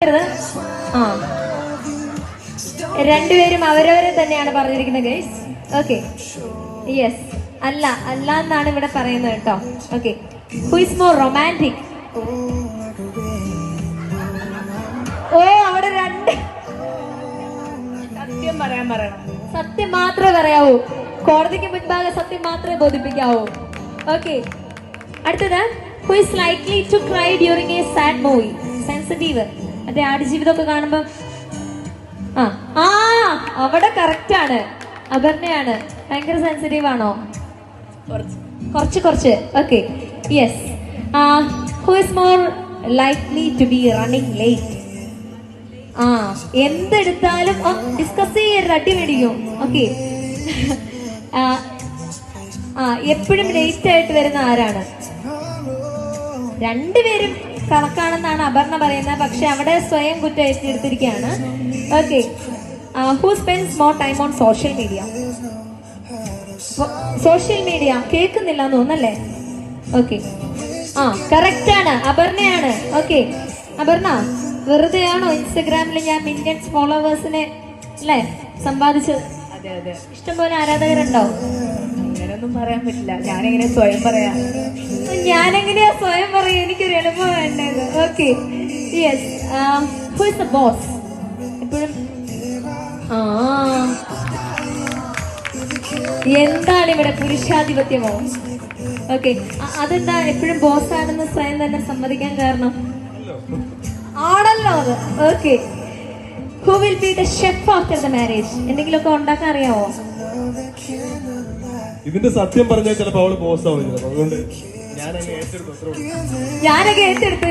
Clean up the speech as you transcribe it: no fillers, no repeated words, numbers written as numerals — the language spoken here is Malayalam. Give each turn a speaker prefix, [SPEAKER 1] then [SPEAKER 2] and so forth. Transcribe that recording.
[SPEAKER 1] ആ രണ്ടുപേരും അവരവരെ തന്നെയാണ് പറഞ്ഞിരിക്കുന്നത് ഗൈസ്. ഓക്കെ, യെസ്, അല്ല അല്ല എന്നാണ് ഇവിടെ പറയുന്നത് കേട്ടോ. Okay, who is more romantic? ഓ, അവിടെ രണ്ട്
[SPEAKER 2] സത്യം പറയണം.
[SPEAKER 1] സത്യം മാത്രമേ പറയാവൂ. കോടതിക്ക് മുൻപാകെ സത്യം മാത്രമേ ബോധിപ്പിക്കാവൂ. ഓക്കെ, അടുത്തത് who is likely to cry during a sad movie? Sensitive, മറ്റേ ആടുജീവിതമൊക്കെ കാണുമ്പോ. ആ അവിടെ കറക്റ്റ് ആണ്, അപർണയാണ്. ഭയങ്കര സെൻസിറ്റീവ് ആണോ? കുറച്ച്. Okay, yes. Who is more likely to be running late? എന്തെടുത്താലും ഡിസ്കസ് ചെയ്യരുത്, അടി മേടിക്കും. ഓക്കെ, എപ്പോഴും ലേറ്റ് ആയിട്ട് വരുന്ന ആരാണ്? രണ്ടുപേരും കണക്കാണെന്നാണ് അപർണ പറയുന്നത്, പക്ഷെ അവിടെ സ്വയം കുറ്റം ഏറ്റെടുത്തിരിക്കുകയാണ്. Okay, who spends more time on social media? Social media കേൾക്കുന്നില്ല എന്ന് തോന്നല്ലേ? ഓക്കെ, കറക്റ്റ് ആണ്, അപർണയാണ്. ഓക്കെ, അപർണ, വെറുതെയാണോ ഇൻസ്റ്റഗ്രാമിൽ ഞാൻ മില്യൺസ് ഫോളോവേഴ്സിനെ അല്ലേ സമ്പാദിച്ചത്?
[SPEAKER 2] അതെ,
[SPEAKER 1] ഇഷ്ടംപോലെ ആരാധകരുണ്ടോ?
[SPEAKER 2] അങ്ങനെയൊന്നും പറയാൻ പറ്റില്ല. ഞാനെങ്ങനെ സ്വയം പറയാ?
[SPEAKER 1] ഞാനെങ്ങനെയാ സ്വയം പറയാ? എനിക്കൊരു എളുപ്പം വേണ്ടത്. Okay, yes. Who is the boss? എപ്പോഴും എന്താണ് ഇവിടെ പുരുഷാധിപത്യമോ? ഓക്കെ, അതെന്താ എപ്പോഴും ബോസ് ആണെന്ന് സ്വയം തന്നെ സമ്മതിക്കാൻ കാരണം? ആണല്ലോ അത്. Okay, who will be the chef after the marriage? എന്തെങ്കിലുമൊക്കെ ഉണ്ടാക്കാൻ അറിയാമോ?
[SPEAKER 3] ഇതിന്റെ സത്യം പറഞ്ഞാൽ ചിലപ്പോൾ അവള് ബോസ് ആവും. അതുകൊണ്ട് ഞാനങ്ങ് ഏറ്റെടുത്തു.